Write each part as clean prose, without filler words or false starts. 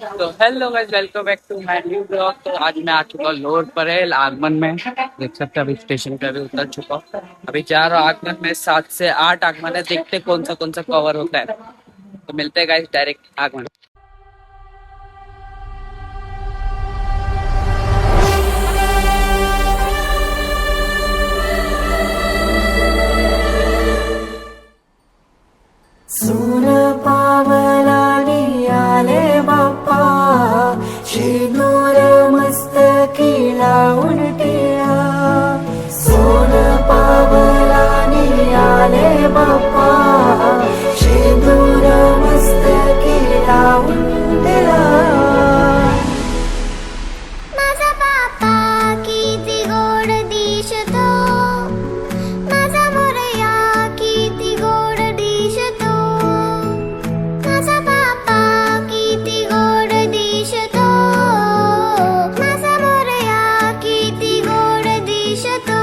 तो hello guys, welcome back to my new blog. तो आज मैं आ चुका हूँ लोड परेल आगमन में। देख सकते हैं अभी स्टेशन पे अभी उतर चुका हूँ। अभी जा रहा हूँ आगमन में। 7 से 8 आगमन है, देखते कौन सा कवर होता है। तो मिलते हैं गाइस डायरेक्ट आगमन। सून पावलानी आले बाप्पा, शेंदूर मस्तकी लावून टिळा. सोन पावलानी आले बाप्पा, शेंदूर मस्तकी लावून टिळा. माझा बाप्पा किती गोड दिसतो, माझा मोरया किती गोड दिसतो. माझा बाप्पा किती गोड दिसतो, माझा मोरया किती गोड दिसतो.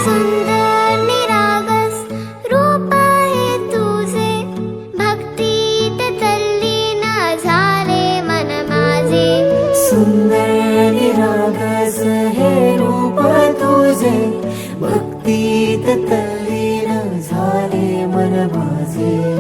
सुंदर निरागस रूप आहे तुझे, भक्तीत तल्लीन झाले मन माझे. सुंदर निरागस हे रूप तुझे, भक्तीत तल्लीन झाले मन माझे.